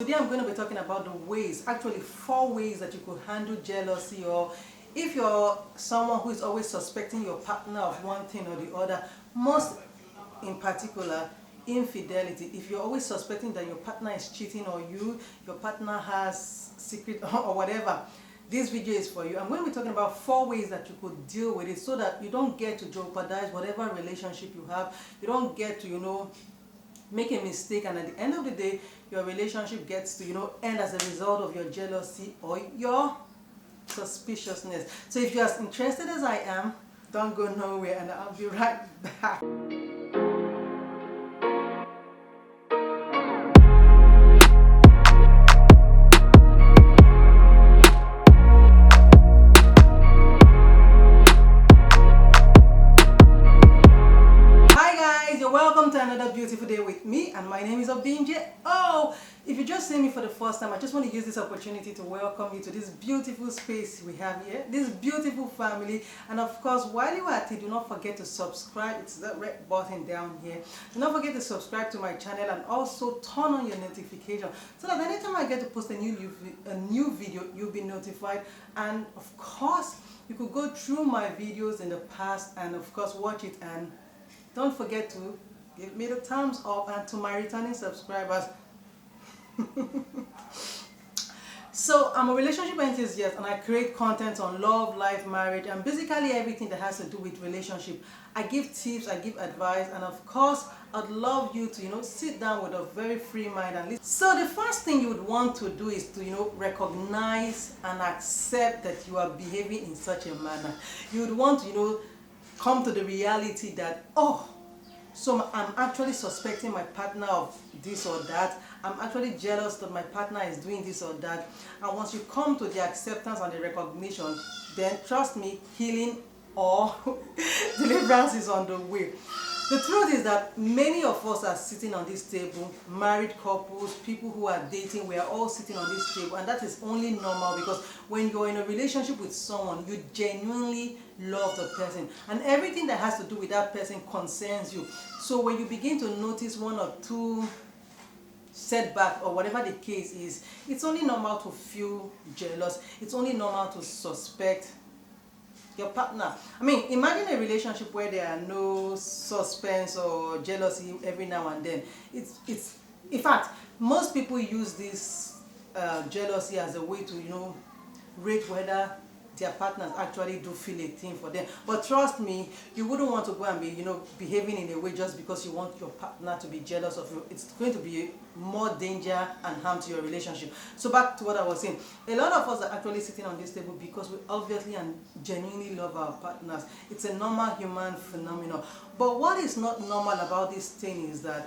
Today I'm going to be talking about the ways, actually 4 ways that you could handle jealousy, or if you're someone who is always suspecting your partner of one thing or the other, most in particular infidelity. If you're always suspecting that your partner is cheating or your partner has secret or whatever, this video is for you. I'm going to be talking about 4 ways that you could deal with it so that you don't get to jeopardize whatever relationship you have. You don't get to, make a mistake, and at the end of the day your relationship gets to end as a result of your jealousy or your suspiciousness. So if you're as interested as I am, don't go nowhere and I'll be right back. Welcome to another beautiful day with me, and my name is Obinje. Oh, if you just see me for the first time, I just want to use this opportunity to welcome you to this beautiful space we have here, this beautiful family. And of course, while you are at it, do not forget to subscribe. It's that red button down here. Do not forget to subscribe to my channel and also turn on your notification so that anytime I get to post a new video, you'll be notified. And of course, you could go through my videos in the past and of course watch it, and don't forget to give me the thumbs up. And to my returning subscribers, so I'm a relationship enthusiast and I create content on love, life, marriage, and basically everything that has to do with relationship. I give tips, I give advice, and of course I'd love you to sit down with a very free mind and listen. So the first thing you would want to do is to recognize and accept that you are behaving in such a manner. You would want to come to the reality that, oh, so I'm actually suspecting my partner of this or that. I'm actually jealous that my partner is doing this or that. And once you come to the acceptance and the recognition, then trust me, healing or deliverance is on the way. The truth is that many of us are sitting on this table, married couples, people who are dating, we are all sitting on this table, and that is only normal because when you're in a relationship with someone, you genuinely love the person, and everything that has to do with that person concerns you. So when you begin to notice one or two setback or whatever the case is, it's only normal to feel jealous. It's only normal to suspect your partner. I mean, imagine a relationship where there are no suspense or jealousy every now and then. It's in fact, most people use this jealousy as a way to rate whether their partners actually do feel a thing for them. But trust me, you wouldn't want to go and be behaving in a way just because you want your partner to be jealous of you. It's going to be more danger and harm to your relationship. So back to what I was saying, a lot of us are actually sitting on this table because we obviously and genuinely love our partners. It's a normal human phenomenon. But what is not normal about this thing is that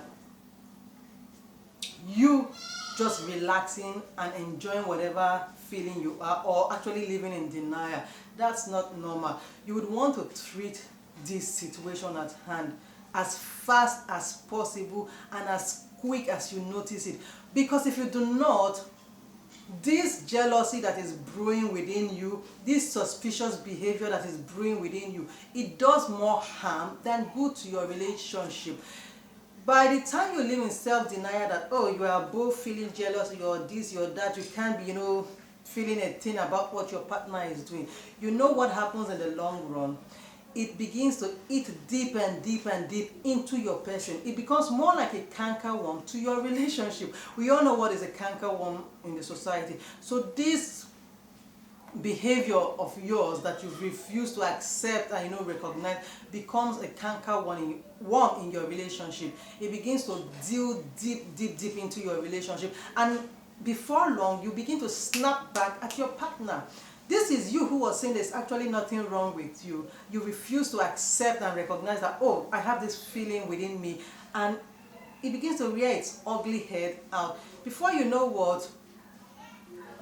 you just relaxing and enjoying whatever feeling you are, or actually living in denial. That's not normal. You would want to treat this situation at hand as fast as possible and as quick as you notice it, because if you do not, this jealousy that is brewing within you, this suspicious behavior that is brewing within you, it does more harm than good to your relationship. By the time you live in self-denial that, oh, you are both feeling jealous, you're this, you're that, you can't be, feeling a thing about what your partner is doing, you know what happens in the long run? It begins to eat deep and deep and deep into your person. It becomes more like a cankerworm to your relationship. We all know what is a cankerworm in the society. So this behavior of yours that you refuse to accept and recognize becomes a cankerworm in your relationship. It begins to deal deep into your relationship, and before long you begin to snap back at your partner. This is you who was saying there's actually nothing wrong with you. You refuse to accept and recognize that, oh, I have this feeling within me, and it begins to rear its ugly head out. Before you know what,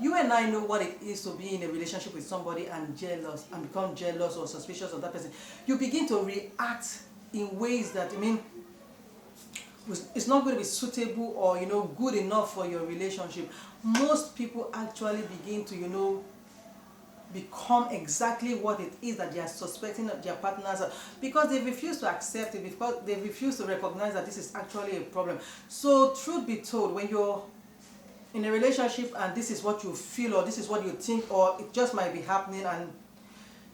you and I know what it is to be in a relationship with somebody and become jealous or suspicious of that person. You begin to react in ways that, it's not going to be suitable or good enough for your relationship. Most people actually begin to become exactly what it is that they are suspecting that their partners are, because they refuse to accept it, because they refuse to recognize that this is actually a problem. So truth be told, when you're in a relationship and this is what you feel or this is what you think or it just might be happening, and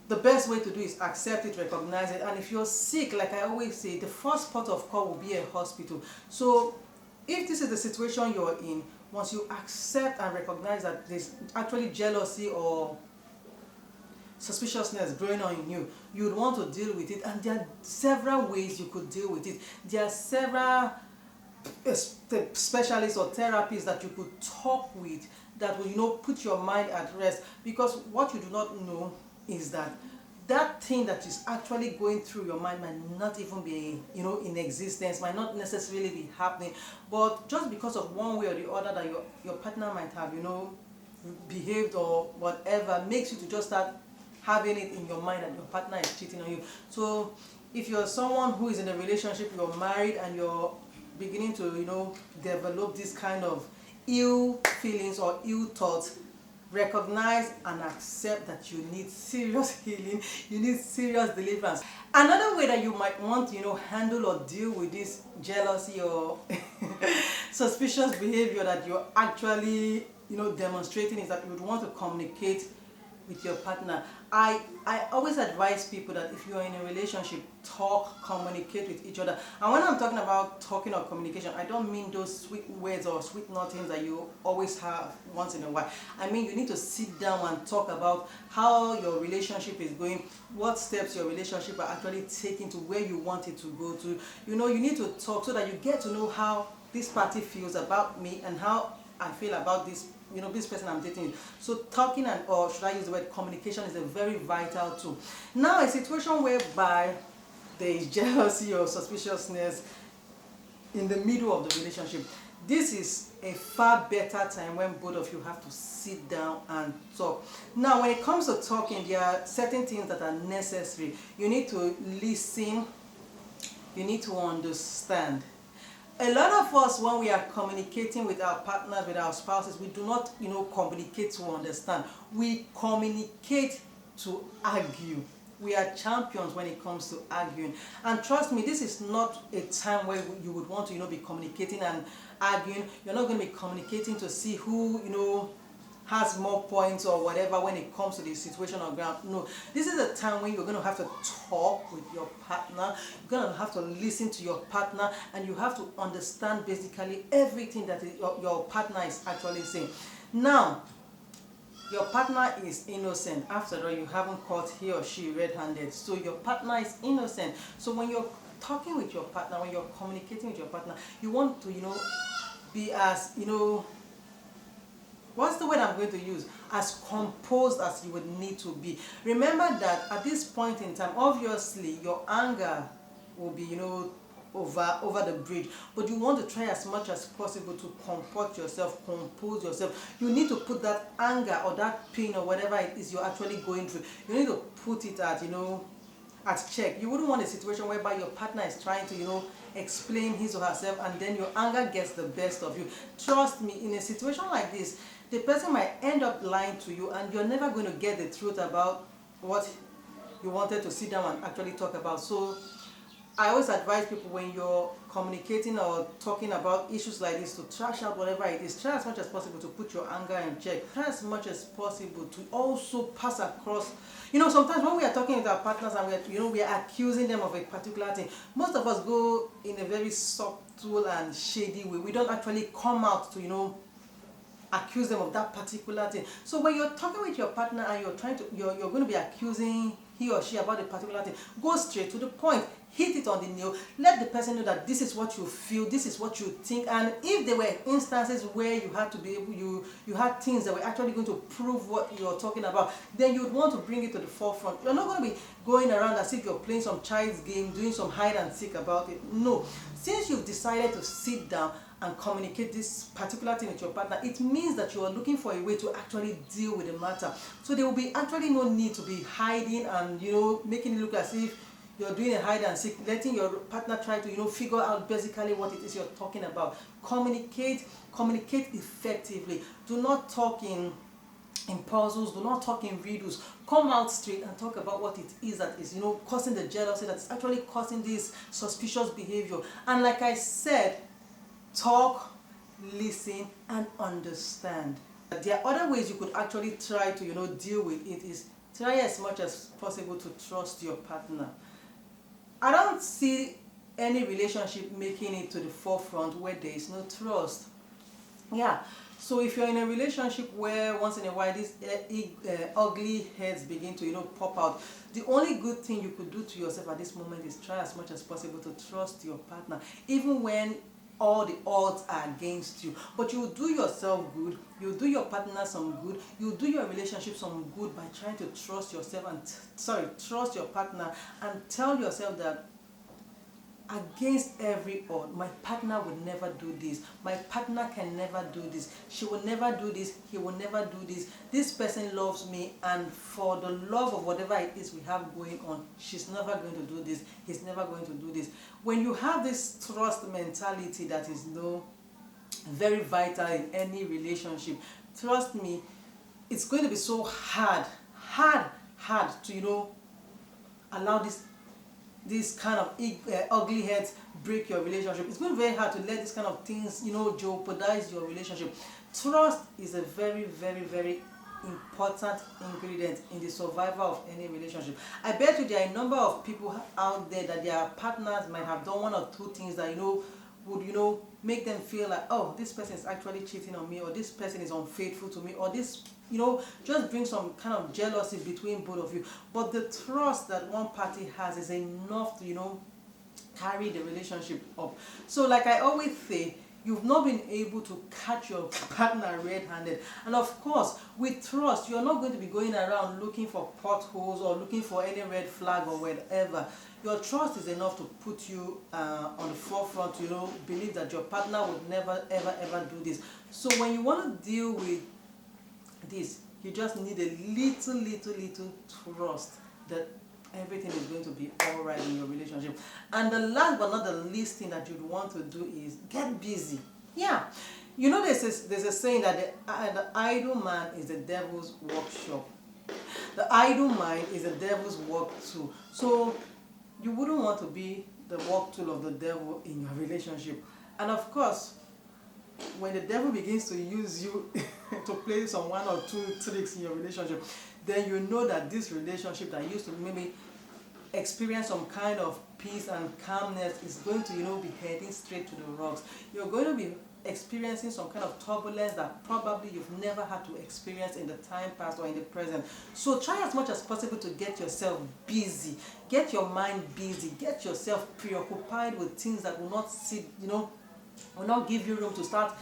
the best way to do is accept it, recognize it. And if you're sick, like I always say, the first port of call will be a hospital. So if this is the situation you're in, once you accept and recognize that there's actually jealousy or suspiciousness growing on in you, you'd want to deal with it. And there are several ways you could deal with it. There are several specialists or therapists that you could talk with that will, put your mind at rest. Because what you do not know is that that thing that is actually going through your mind might not even be, in existence, might not necessarily be happening. But just because of one way or the other that your partner might have, behaved or whatever, makes you to just start having it in your mind that your partner is cheating on you. So if you're someone who is in a relationship, you're married and you're beginning to, develop this kind of ill feelings or ill thoughts, recognize and accept that you need serious healing, you need serious deliverance. Another way that you might want to, handle or deal with this jealousy or suspicious behavior that you're actually, demonstrating is that you would want to communicate with your partner. I always advise people that if you're in a relationship, talk, communicate with each other. And when I'm talking about talking or communication, I don't mean those sweet words or sweet nothings that you always have once in a while. I mean, you need to sit down and talk about how your relationship is going, what steps your relationship are actually taking to where you want it to go to. You need to talk so that you get to know how this party feels about me and how I feel about this this person I'm dating. So talking or should I use the word communication, is a very vital tool. Now, a situation whereby there is jealousy or suspiciousness in the middle of the relationship, this is a far better time when both of you have to sit down and talk. Now, when it comes to talking, there are certain things that are necessary. You need to listen, you need to understand. A lot of us, when we are communicating with our partners, with our spouses, we do not, communicate to understand. We communicate to argue. We are champions when it comes to arguing. And trust me, this is not a time where you would want to, be communicating and arguing. You're not going to be communicating to see who, has more points or whatever when it comes to the situation on ground. No, this is a time when you're going to have to talk with your partner. You're going to have to listen to your partner, and you have to understand basically everything that your partner is actually saying. Now, your partner is innocent. After all, you haven't caught he or she red-handed. So your partner is innocent. So when you're talking with your partner, when you're communicating with your partner, you want to, be as, what's the word I'm going to use? As composed as you would need to be. Remember that at this point in time, obviously, your anger will be, over the bridge. But you want to try as much as possible to comport yourself, compose yourself. You need to put that anger or that pain or whatever it is you're actually going through, you need to put it at, at check. You wouldn't want a situation whereby your partner is trying to, explain his or herself, and then your anger gets the best of you. Trust me, in a situation like this, the person might end up lying to you, and you're never going to get the truth about what you wanted to sit down and actually talk about. So I always advise people, when you're communicating or talking about issues like this, to trash out whatever it is. Try as much as possible to put your anger in check. Try as much as possible to also pass across. Sometimes when we are talking with our partners and we are accusing them of a particular thing, most of us go in a very subtle and shady way. We don't actually come out to, accuse them of that particular thing. So when you're talking with your partner and you're going to be accusing he or she about a particular thing, go straight to the point. Hit it on the nail. Let the person know that this is what you feel, this is what you think. And if there were instances where you had to be able, you had things that were actually going to prove what you're talking about, then you would want to bring it to the forefront. You're not going to be going around as if you're playing some child's game, doing some hide and seek about it. No. Since you've decided to sit down and communicate this particular thing with your partner, it means that you are looking for a way to actually deal with the matter. So there will be actually no need to be hiding and making it look as if you're doing a hide and seek, letting your partner try to figure out basically what it is you're talking about. Communicate effectively. Do not talk in puzzles, do not talk in riddles. Come out straight and talk about what it is that is causing the jealousy, that's actually causing this suspicious behavior. And like I said, talk, listen, and understand. There are other ways you could actually try to, deal with it. Is try as much as possible to trust your partner. I don't see any relationship making it to the forefront where there is no trust. Yeah. So if you're in a relationship where once in a while these ugly heads begin to pop out, the only good thing you could do to yourself at this moment is try as much as possible to trust your partner, even when all the odds are against you. But you will do yourself good, you will do your partner some good, you will do your relationship some good by trying to trust yourself and trust your partner, and tell yourself that against every odd, my partner would never do this, my partner can never do this, she will never do this, he will never do this, this person loves me, and for the love of whatever it is we have going on, she's never going to do this, he's never going to do this. When you have this trust mentality that is very vital in any relationship, trust me, it's going to be so hard to allow this kind of ugly heads break your relationship. It's going to be very hard to let these kind of things jeopardize your relationship. Trust is a very, very, very important ingredient in the survival of any relationship. I bet you there are a number of people out there that their partners might have done one or two things that would make them feel like, oh, this person is actually cheating on me, or this person is unfaithful to me, or this just bring some kind of jealousy between both of you. But the trust that one party has is enough to carry the relationship up. So like I always say, you've not been able to catch your partner red-handed. And of course, with trust, you're not going to be going around looking for potholes or looking for any red flag or whatever. Your trust is enough to put you on the forefront to believe that your partner would never ever do this. So when you want to deal with this, you just need a little trust that everything is going to be all right in your relationship. And the last but not the least thing that you'd want to do is get busy. Yeah. There's a saying that the idle man is the devil's workshop. The idle mind is the devil's work tool. So you wouldn't want to be the work tool of the devil in your relationship. And of course, when the devil begins to use you to play some one or two tricks in your relationship, then you know that this relationship that used to maybe experience some kind of peace and calmness is going to be heading straight to the rocks. You're going to be experiencing some kind of turbulence that probably you've never had to experience in the time past or in the present. So try as much as possible to get yourself busy, get your mind busy, get yourself preoccupied with things that will not will not give you room to start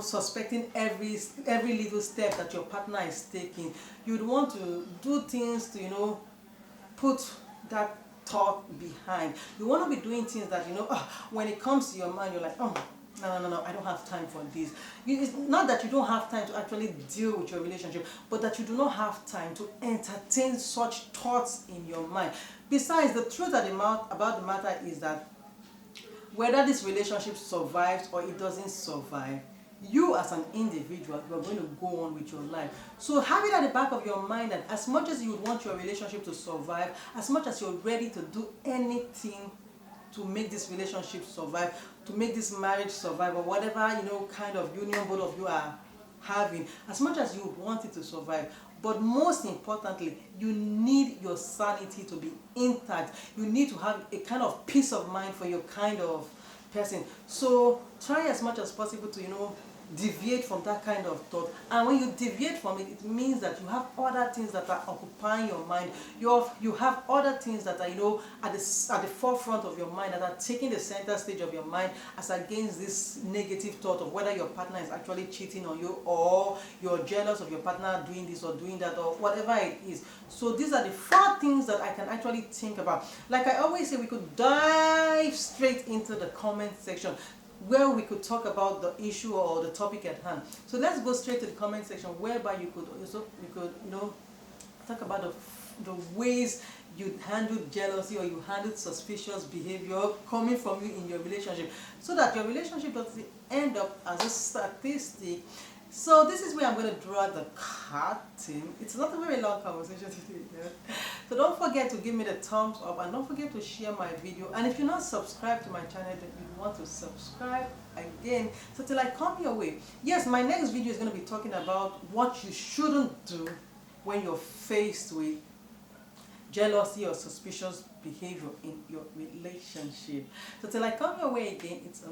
suspecting every little step that your partner is taking. You'd want to do things to put that thought behind. You want to be doing things that when it comes to your mind, you're like, oh, no, I don't have time for this. It's not that you don't have time to actually deal with your relationship, but that you do not have time to entertain such thoughts in your mind. Besides, the truth about the matter is that whether this relationship survives or it doesn't survive, you as an individual, you are going to go on with your life. So have it at the back of your mind that as much as you would want your relationship to survive, as much as you're ready to do anything to make this relationship survive, to make this marriage survive, or whatever kind of union both of you are having, as much as you would want it to survive, but most importantly, you need your sanity to be intact. You need to have a kind of peace of mind for your kind of person. So try as much as possible to deviate from that kind of thought. And when you deviate from it, it means that you have other things that are occupying your mind. You have other things that are at the forefront of your mind, that are taking the center stage of your mind, as against this negative thought of whether your partner is actually cheating on you, or you're jealous of your partner doing this or doing that, or whatever it is. So these are the 4 things that I can actually think about. Like I always say, we could dive straight into the comment section where we could talk about the issue or the topic at hand. So let's go straight to the comment section, whereby you could talk about the ways you handled jealousy or you handled suspicious behavior coming from you in your relationship, so that your relationship doesn't end up as a statistic. So this is where I'm going to draw the curtain. It's not a very long conversation today. So don't forget to give me the thumbs up and don't forget to share my video. And if you're not subscribed to my channel, then you want to subscribe again. So till I come your way. Yes, my next video is going to be talking about what you shouldn't do when you're faced with jealousy or suspicious behavior in your relationship. So till I come your way again, it's a